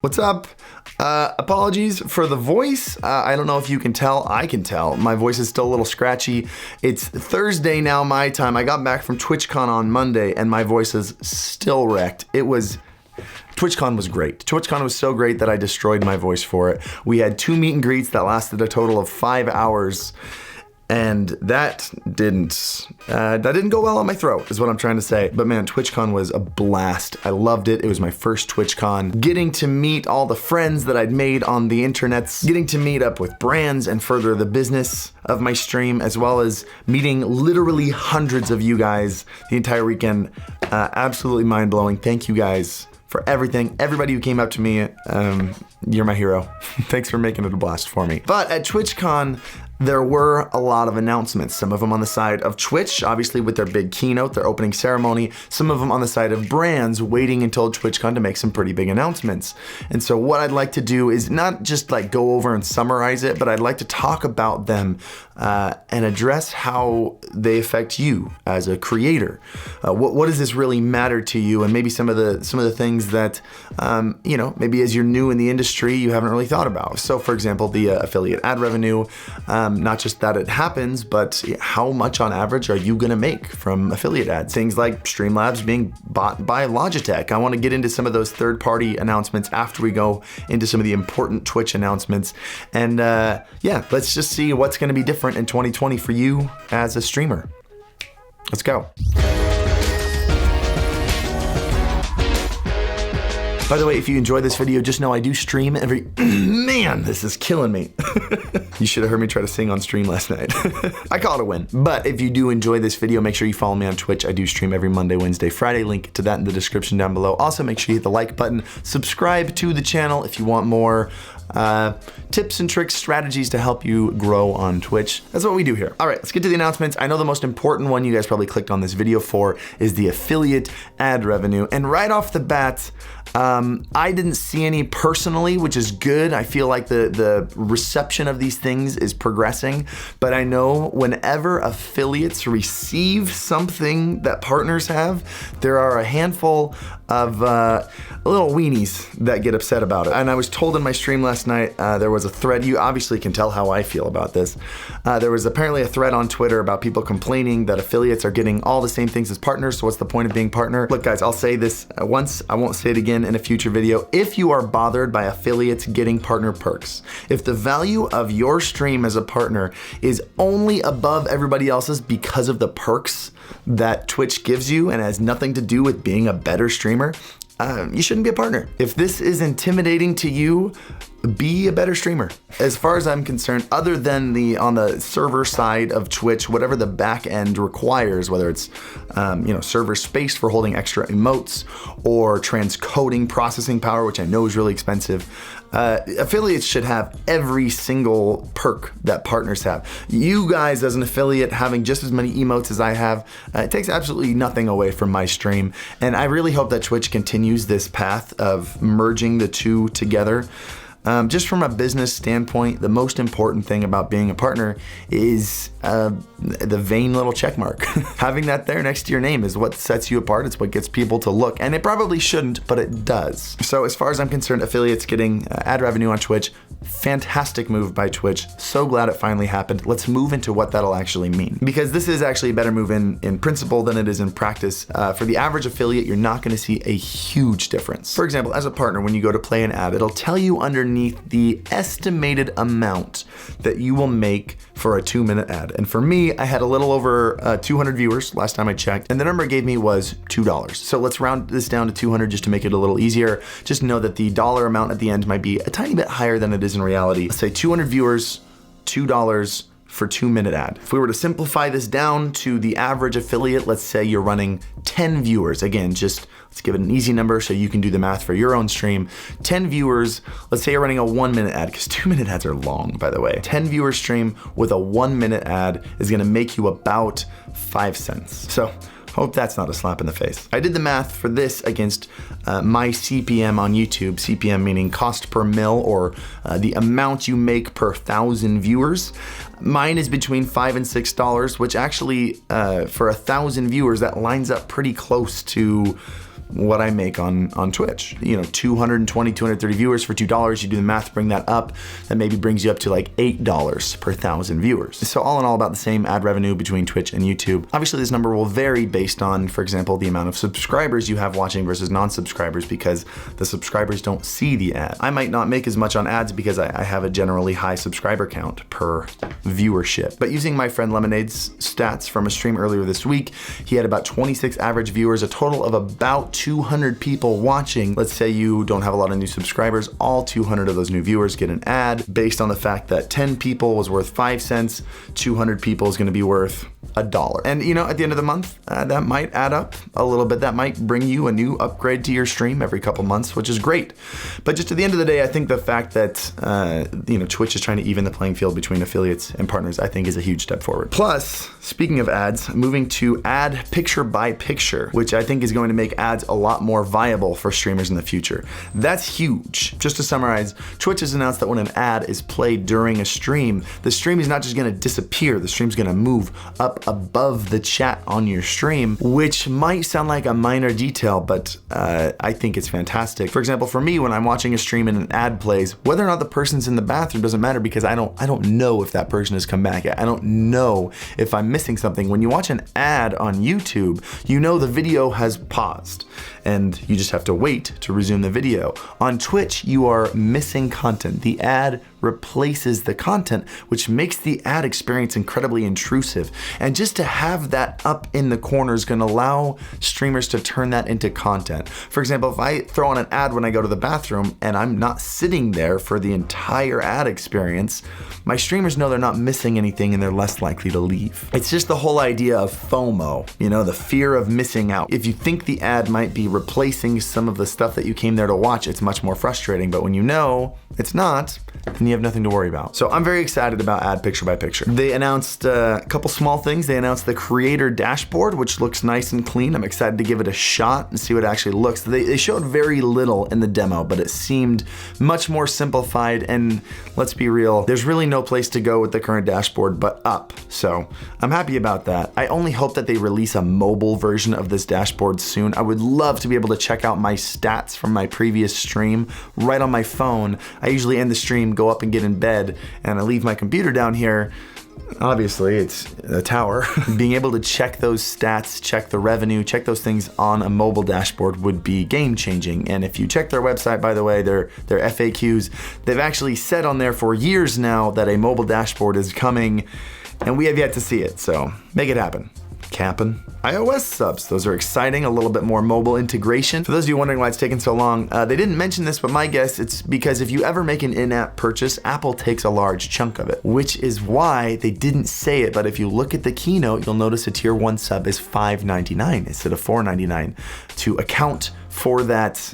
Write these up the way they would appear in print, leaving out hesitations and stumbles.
What's up? Apologies for the voice. I don't know if you can tell. I can tell. My voice is still a little scratchy. It's Thursday now, my time. I got back from TwitchCon on Monday and my voice is still wrecked. TwitchCon was great. TwitchCon was so great that I destroyed my voice for it. We had 2 meet and greets that lasted a total of 5 hours. And that didn't go well on my throat, is what I'm trying to say. But man, TwitchCon was a blast. I loved it. It was my first TwitchCon. Getting to meet all the friends that I'd made on the internets, getting to meet up with brands and further the business of my stream, as well as meeting literally hundreds of you guys the entire weekend. Absolutely mind-blowing. Thank you guys for everything. Everybody who came up to me, you're my hero. Thanks for making it a blast for me. But at TwitchCon, there were a lot of announcements, some of them on the side of Twitch, obviously with their big keynote, their opening ceremony, some of them on the side of brands waiting until TwitchCon to make some pretty big announcements. And so what I'd like to do is not just like go over and summarize it, but I'd like to talk about them and address how they affect you as a creator. What does this really matter to you? And maybe some of the things that, maybe as you're new in the industry, you haven't really thought about. So for example, the affiliate ad revenue, not just that it happens, but how much on average are you gonna make from affiliate ads? Things like Streamlabs being bought by LOGITECH. I wanna get into some of those third-party announcements after we go into some of the important Twitch announcements. And let's just see what's gonna be different in 2020 for you as a streamer. Let's go. By the way, if you enjoyed this video, just know I do stream every, man, this is killing me. You should have heard me try to sing on stream last night. I call it a win. But if you do enjoy this video, make sure you follow me on Twitch. I do stream every Monday, Wednesday, Friday. Link to that in the description down below. Also, make sure you hit the like button. Subscribe to the channel if you want more tips and tricks, strategies to help you grow on Twitch. That's what we do here. All right, let's get to the announcements. I know the most important one you guys probably clicked on this video for is the affiliate ad revenue. And right off the bat, I didn't see any personally, which is good. I feel like the reception of these things is progressing, but I know whenever affiliates receive something that partners have, there are a handful of little weenies that get upset about it. And I was told in my stream last night, there was a thread, you obviously can tell how I feel about this. There was apparently a thread on Twitter about people complaining that affiliates are getting all the same things as partners, so what's the point of being partner? Look guys, I'll say this once, I won't say it again in a future video. If you are bothered by affiliates getting partner perks, if the value of your stream as a partner is only above everybody else's because of the perks that Twitch gives you and has nothing to do with being a better streamer, you shouldn't be a partner. If this is intimidating to you, be a better streamer. As far as I'm concerned, other than on the server side of Twitch, whatever the back end requires, whether it's server space for holding extra emotes or transcoding processing power, which I know is really expensive, affiliates should have every single perk that partners have. You guys as an affiliate having just as many emotes as I have, it takes absolutely nothing away from my stream. And I really hope that Twitch continues this path of merging the two together. Just from a business standpoint, the most important thing about being a partner is the vain little check mark. Having that there next to your name is what sets you apart. It's what gets people to look, and it probably shouldn't, but it does. So as far as I'm concerned, affiliates getting ad revenue on Twitch, fantastic move by Twitch. So glad it finally happened. Let's move into what that'll actually mean, because this is actually a better move in principle than it is in practice. For the average affiliate, you're not gonna see a huge difference. For example, as a partner, when you go to play an ad, it'll tell you underneath the estimated amount that you will make for a 2-minute ad. And for me, I had a little over 200 viewers last time I checked, and the number it gave me was $2. So let's round this down to 200 just to make it a little easier. Just know that the dollar amount at the end might be a tiny bit higher than it is in reality. Let's say 200 viewers, $2 for 2-minute ad. If we were to simplify this down to the average affiliate, let's say you're running 10 viewers. Again, just let's give it an easy number so you can do the math for your own stream. 10 viewers, let's say you're running a 1-minute ad, because 2-minute ads are long, by the way. 10 viewer stream with a 1-minute ad is gonna make you about 5 cents. So hope that's not a slap in the face. I did the math for this against my CPM on YouTube, CPM meaning cost per mil, or the amount you make per 1,000 viewers. Mine is between $5 and $6, which actually for 1,000 viewers, that lines up pretty close to what I make on Twitch. You know, 220, 230 viewers for $2, you do the math, bring that up, that maybe brings you up to like $8 per 1,000 viewers. So all in all, about the same ad revenue between Twitch and YouTube. Obviously this number will vary based on, for example, the amount of subscribers you have watching versus non-subscribers, because the subscribers don't see the ad. I might not make as much on ads because I have a generally high subscriber count per viewership. But using my friend Lemonade's stats from a stream earlier this week, he had about 26 average viewers, a total of about 200 people watching. Let's say you don't have a lot of new subscribers, all 200 of those new viewers get an ad based on the fact that 10 people was worth 5 cents, 200 people is gonna be worth $1. And you know, at the end of the month, that might add up a little bit. That might bring you a new upgrade to your stream every couple months, which is great. But just at the end of the day, I think the fact that you know, Twitch is trying to even the playing field between affiliates and partners, I think is a huge step forward. Plus, speaking of ads, moving to ad picture by picture, which I think is going to make ads a lot more viable for streamers in the future. That's huge. Just to summarize, Twitch has announced that when an ad is played during a stream, the stream is not just gonna disappear, the stream's gonna move up above the chat on your stream, which might sound like a minor detail, but I think it's fantastic. For example, for me, when I'm watching a stream and an ad plays, whether or not the person's in the bathroom doesn't matter, because I don't know if that person has come back yet. I don't know if I'm missing something. When you watch an ad on YouTube, you know the video has paused and you just have to wait to resume the video. On Twitch, you are missing content. The ad replaces the content, which makes the ad experience incredibly intrusive. And just to have that up in the corner is gonna allow streamers to turn that into content. For example, if I throw on an ad when I go to the bathroom and I'm not sitting there for the entire ad experience, my streamers know they're not missing anything and they're less likely to leave. It's just the whole idea of FOMO, you know, the fear of missing out. If you think the ad might be replacing some of the stuff that you came there to watch, it's much more frustrating. But when you know it's not, then you have nothing to worry about. So I'm very excited about ad picture by picture. They announced a couple small things. They announced the creator dashboard, which looks nice and clean. I'm excited to give it a shot and see what it actually looks. They showed very little in the demo, but it seemed much more simplified. And let's be real, there's really no place to go with the current dashboard but up. So I'm happy about that. I only hope that they release a mobile version of this dashboard soon. I would love to be able to check out my stats from my previous stream right on my phone. I usually end the stream, go up and get in bed, and I leave my computer down here. Obviously, it's a tower. Being able to check those stats, check the revenue, check those things on a mobile dashboard would be game changing. And if you check their website, by the way, their FAQs, they've actually said on there for years now that a mobile dashboard is coming, and we have yet to see it. So make it happen. Capping. iOS subs, those are exciting, a little bit more mobile integration. For those of you wondering why it's taken so long, they didn't mention this, but my guess it's because if you ever make an in-app purchase, Apple takes a large chunk of it, which is why they didn't say it, but if you look at the keynote, you'll notice a tier 1 sub is $5.99 instead of $4.99 to account for that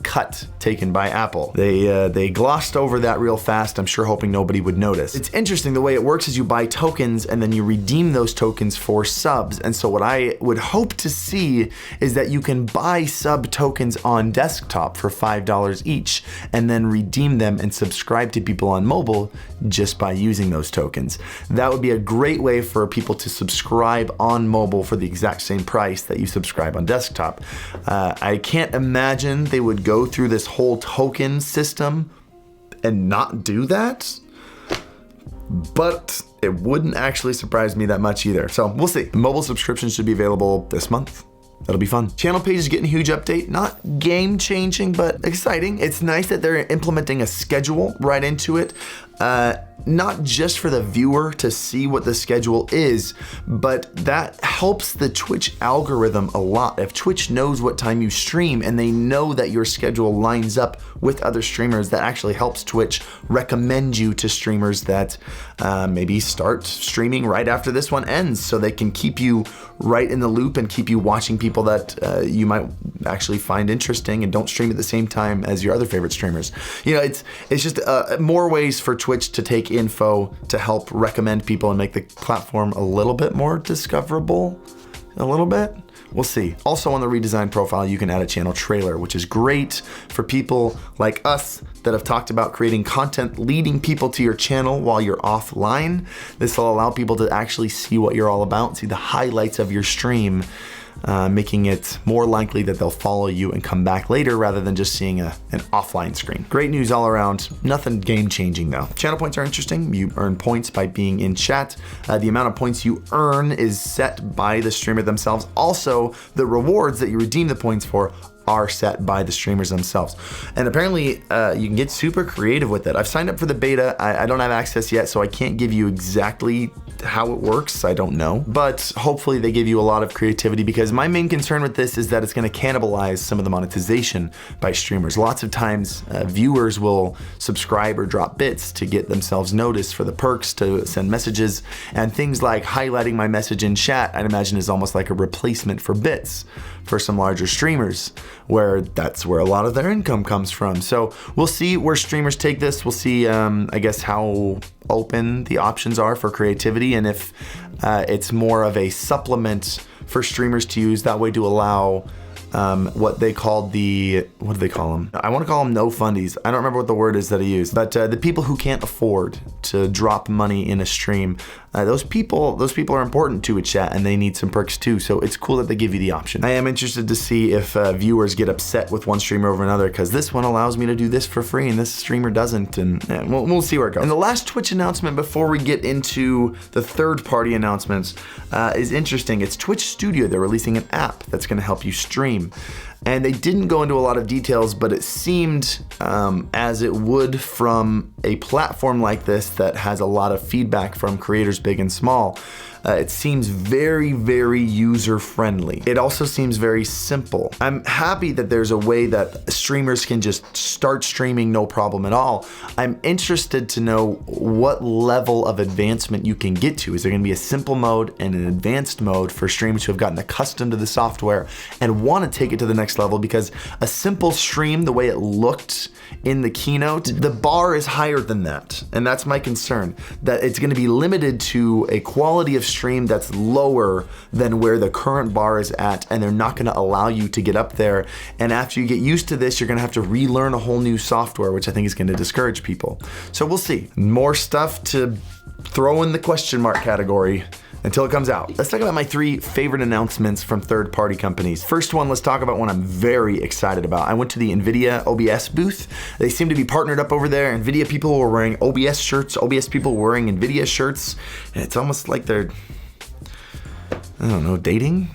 cut taken by Apple. They glossed over that real fast, I'm sure hoping nobody would notice. It's interesting, the way it works is you buy tokens and then you redeem those tokens for subs. And so what I would hope to see is that you can buy sub tokens on desktop for $5 each and then redeem them and subscribe to people on mobile just by using those tokens. That would be a great way for people to subscribe on mobile for the exact same price that you subscribe on desktop. I can't imagine they would go through this whole token system and not do that, but it wouldn't actually surprise me that much either. So we'll see. Mobile subscriptions should be available this month. That'll be fun. Channel page is getting a huge update. Not game changing, but exciting. It's nice that they're implementing a schedule right into it. Not just for the viewer to see what the schedule is, but that helps the Twitch algorithm a lot. If Twitch knows what time you stream and they know that your schedule lines up with other streamers, that actually helps Twitch recommend you to streamers that maybe start streaming right after this one ends, so they can keep you right in the loop and keep you watching people that you might actually find interesting and don't stream at the same time as your other favorite streamers. You know, it's just more ways for Twitch to take info to help recommend people and make the platform a little bit more discoverable, a little bit. We'll see. Also on the redesigned profile, you can add a channel trailer, which is great for people like us that have talked about creating content leading people to your channel while you're offline. This will allow people to actually see what you're all about, see the highlights of your stream. making it more likely that they'll follow you and come back later rather than just seeing an offline screen. Great news all around. Nothing game-changing though. Channel points are interesting. You earn points by being in chat. The amount of points you earn is set by the streamer themselves. Also, the rewards that you redeem the points for are set by the streamers themselves. And apparently you can get super creative with it. I've signed up for the beta. I don't have access yet, so I can't give you exactly how it works. I don't know, but hopefully they give you a lot of creativity, because my main concern with this is that it's gonna cannibalize some of the monetization by streamers. Lots of times viewers will subscribe or drop bits to get themselves noticed for the perks, to send messages, and things like highlighting my message in chat, I'd imagine is almost like a replacement for bits for some larger streamers, where that's where a lot of their income comes from. So we'll see where streamers take this. We'll see, I guess, how open the options are for creativity, and if it's more of a supplement for streamers to use that way to allow what they called what do they call them? I want to call them no fundies. I don't remember what the word is that I use, but the people who can't afford to drop money in a stream, those people are important to a chat, and they need some perks too. So it's cool that they give you the option. I am interested to see if viewers get upset with one streamer over another, because this one allows me to do this for free and this streamer doesn't, and we'll see where it goes. And the last Twitch announcement before we get into the third-party announcements is interesting. It's Twitch Studio. They're releasing an app that's going to help you stream. And they didn't go into a lot of details, but it seemed as it would from a platform like this that has a lot of feedback from creators big and small. It seems very, very user-friendly. It also seems very simple. I'm happy that there's a way that streamers can just start streaming no problem at all. I'm interested to know what level of advancement you can get to. Is there gonna be a simple mode and an advanced mode for streamers who have gotten accustomed to the software and wanna take it to the next level? Because a simple stream, the way it looked in the keynote, the bar is higher than that. And that's my concern, that it's gonna be limited to a quality of stream that's lower than where the current bar is at, and they're not gonna allow you to get up there. And after you get used to this, you're gonna have to relearn a whole new software, which I think is gonna discourage people. So we'll see. More stuff to throw in the question mark category until it comes out. Let's talk about my 3 favorite announcements from third-party companies. First one, let's talk about one I'm very excited about. I went to the NVIDIA OBS booth. They seem to be partnered up over there. NVIDIA people were wearing OBS shirts, OBS people were wearing NVIDIA shirts, and it's almost like they're, I don't know, dating?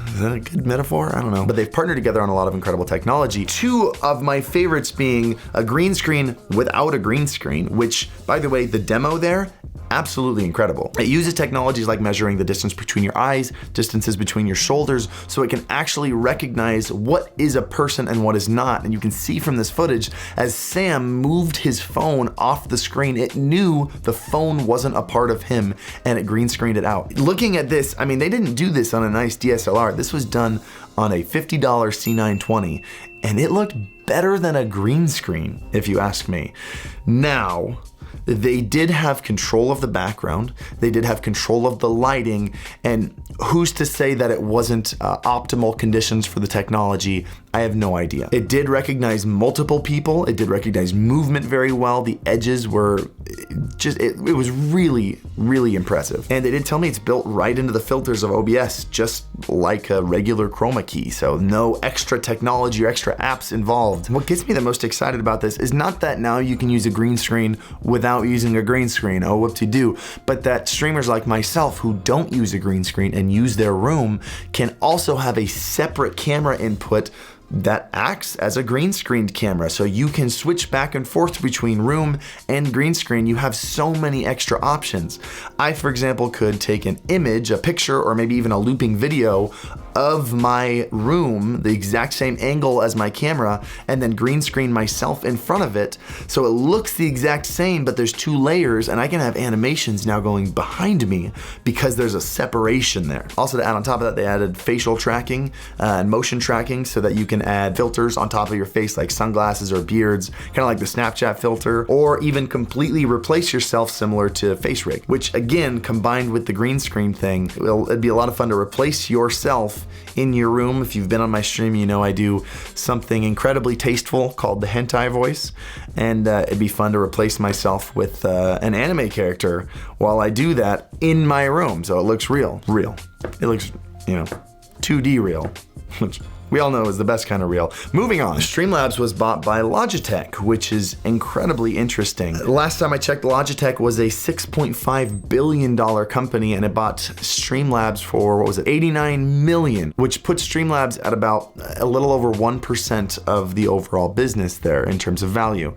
Is that a good metaphor? I don't know. But they've partnered together on a lot of incredible technology. 2 of my favorites being a green screen without a green screen, which, by the way, the demo there, absolutely incredible. It uses technologies like measuring the distance between your eyes, distances between your shoulders, so it can actually recognize what is a person and what is not. And you can see from this footage, as Sam moved his phone off the screen, it knew the phone wasn't a part of him, and it green screened it out. Looking at this, I mean, they didn't do this on a nice DSLR. This was done on a $50 C920, and it looked better than a green screen, if you ask me. Now, they did have control of the background, they did have control of the lighting, and who's to say that it wasn't optimal conditions for the technology? I have no idea. It did recognize multiple people, it did recognize movement very well, the edges were just, it was really, really impressive. And they did tell me it's built right into the filters of OBS, just like a regular chroma key, so no extra technology or extra apps involved. What gets me the most excited about this is not that now you can use a green screen without using a green screen, oh whoop-de-doo, but that streamers like myself who don't use a green screen and use their room can also have a separate camera input that acts as a green screened camera. So you can switch back and forth between room and green screen. You have so many extra options. I, for example, could take an image, a picture, or maybe even a looping video of my room, the exact same angle as my camera, and then green screen myself in front of it. So it looks the exact same, but there's 2 layers, and I can have animations now going behind me because there's a separation there. Also, to add on top of that, they added facial tracking and motion tracking so that you can add filters on top of your face like sunglasses or beards, kind of like the Snapchat filter, or even completely replace yourself similar to Face Rig, which again, combined with the green screen thing, it'd be a lot of fun to replace yourself in your room. If you've been on my stream, you know I do something incredibly tasteful called the hentai voice, and it'd be fun to replace myself with an anime character while I do that in my room, so it looks real. It looks, you know, 2D reel, which we all know is the best kind of reel. Moving on, Streamlabs was bought by Logitech, which is incredibly interesting. Last time I checked, Logitech was a $6.5 billion company, and it bought Streamlabs for, what was it, $89 million, which puts Streamlabs at about a little over 1% of the overall business there in terms of value.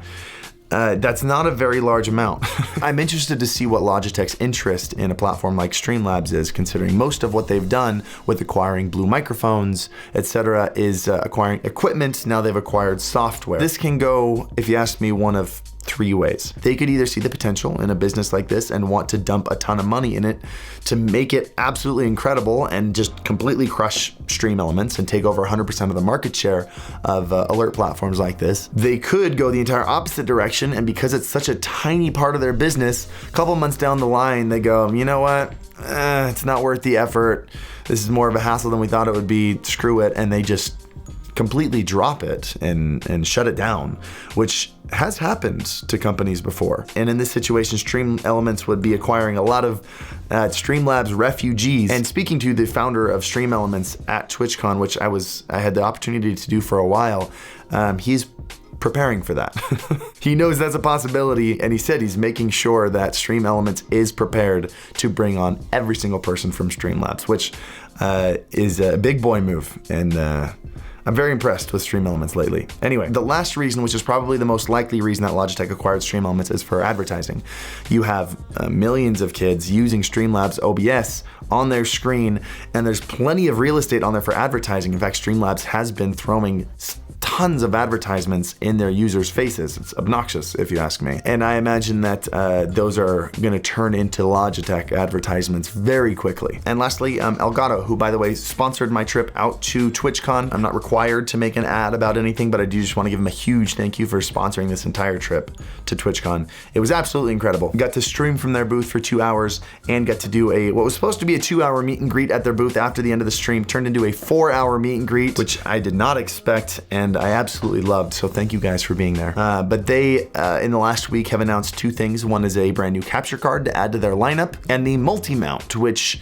That's not a very large amount. I'm interested to see what Logitech's interest in a platform like Streamlabs is, considering most of what they've done with acquiring Blue microphones, etc., is acquiring equipment. Now they've acquired software. This can go, if you ask me, one of three ways. They could either see the potential in a business like this and want to dump a ton of money in it to make it absolutely incredible and just completely crush Stream Elements and take over 100% of the market share of alert platforms like this. They could go the entire opposite direction, and because it's such a tiny part of their business, a couple months down the line, they go, you know what? It's not worth the effort. This is more of a hassle than we thought it would be. Screw it. And they just completely drop it and shut it down, which has happened to companies before. And in this situation, Stream Elements would be acquiring a lot of Streamlabs refugees. And speaking to the founder of Stream Elements at TwitchCon, which I had the opportunity to do for a while, he's preparing for that. He knows that's a possibility, and he said he's making sure that Stream Elements is prepared to bring on every single person from Streamlabs, which is a big boy move, and I'm very impressed with Stream Elements lately. Anyway, the last reason, which is probably the most likely reason that Logitech acquired Stream Elements, is for advertising. You have millions of kids using Streamlabs OBS on their screen, and there's plenty of real estate on there for advertising. In fact, Streamlabs has been throwing tons of advertisements in their users' faces. It's obnoxious, if you ask me. And I imagine that those are gonna turn into Logitech advertisements very quickly. And lastly, ELGATO, who, by the way, sponsored my trip out to TwitchCon. I'm not required to make an ad about anything, but I do just wanna give them a huge thank you for sponsoring this entire trip to TwitchCon. It was absolutely incredible. Got to stream from their booth for 2 hours and got to do what was supposed to be a 2-hour meet and greet at their booth after the end of the stream, turned into a 4-hour meet and greet, which I did not expect, and I absolutely loved, so thank you guys for being there. But they, in the last week, have announced two things. One is a brand new capture card to add to their lineup, and the multi-mount, which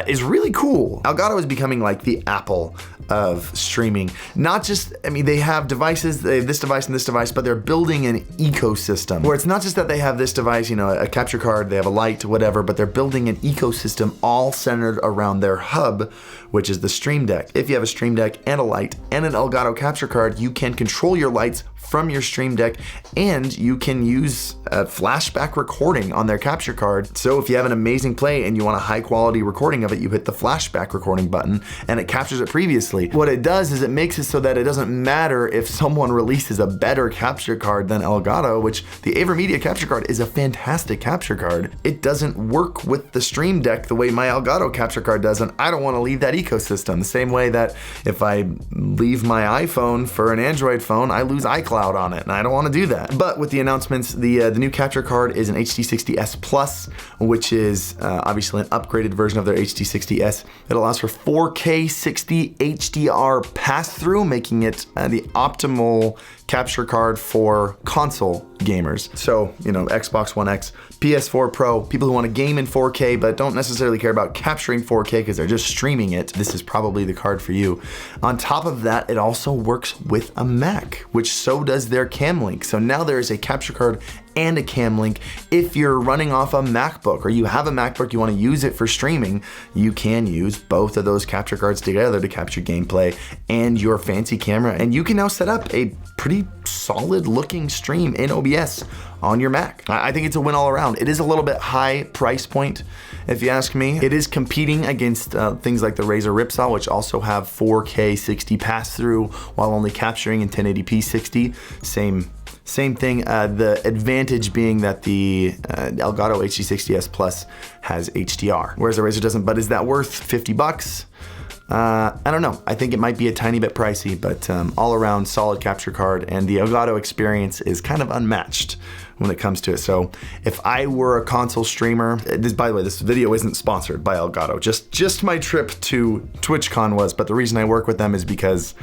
is really cool. ELGATO is becoming like the Apple of streaming. Not just, I mean, they have devices, they have this device and this device, but they're building an ecosystem where it's not just that they have this device, you know, a capture card, they have a light, whatever, but they're building an ecosystem all centered around their hub, which is the Stream Deck. If you have a Stream Deck and a light and an ELGATO capture card, you can control your lights from your Stream Deck, and you can use a flashback recording on their capture card. So if you have an amazing play and you want a high quality recording of it, you hit the flashback recording button and it captures it previously. What it does is it makes it so that it doesn't matter if someone releases a better capture card than ELGATO, which the AverMedia capture card is a fantastic capture card. It doesn't work with the Stream Deck the way my ELGATO capture card does, and I don't want to leave that ecosystem. The same way that if I leave my iPhone for an Android phone, I lose iCloud on it, and I don't want to do that. But with the announcements, the new capture card is an HD60S Plus, which is obviously an upgraded version of their HD60S. It allows for 4K 60 HDR pass-through, making it the optimal capture card for console gamers. So, you know, Xbox One X, PS4 Pro, people who want to game in 4K but don't necessarily care about capturing 4K because they're just streaming it, this is probably the card for you. On top of that, it also works with a Mac, which so does their Cam Link. So now there is a capture card and a Cam Link. If you're running off a MacBook or you have a MacBook, you want to use it for streaming, you can use both of those capture cards together to capture gameplay and your fancy camera. And you can now set up a pretty solid looking stream in OBS on your Mac. I think it's a win all around. It is a little bit high price point, if you ask me. It is competing against things like the Razer Ripsaw, which also have 4K 60 pass-through while only capturing in 1080p 60. Same thing, the advantage being that the ELGATO HD60S Plus has HDR, whereas the Razer doesn't. But is that worth 50 bucks? I don't know. I think it might be a tiny bit pricey, but all around solid capture card, and the ELGATO experience is kind of unmatched when it comes to it. So if I were a console streamer, by the way, this video isn't sponsored by ELGATO, just my trip to TwitchCon was, but the reason I work with them is because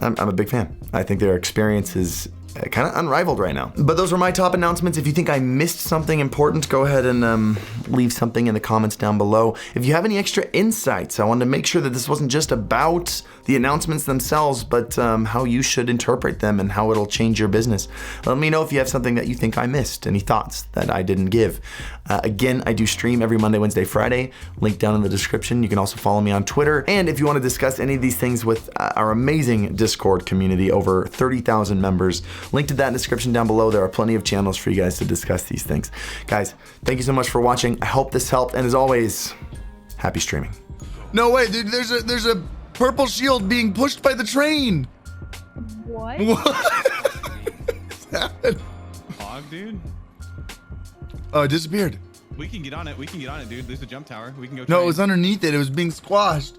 I'm a big fan. I think their experience is kind of unrivaled right now. But those were my top announcements. If you think I missed something important, go ahead and leave something in the comments down below. If you have any extra insights, I wanted to make sure that this wasn't just about the announcements themselves, but how you should interpret them and how it'll change your business. Let me know if you have something that you think I missed, any thoughts that I didn't give. Again, I do stream every Monday, Wednesday, Friday. Link down in the description. You can also follow me on Twitter. And if you want to discuss any of these things with our amazing Discord community, over 30,000 members, link to that in the description down below. There are plenty of channels for you guys to discuss these things. Guys, thank you so much for watching. I hope this helped. And as always, happy streaming. No way, dude, there's a purple shield being pushed by the train. What? Fog, dude. Oh, it disappeared. We can get on it. We can get on it, dude. There's a jump tower. We can go. No, it was underneath it. It was being squashed.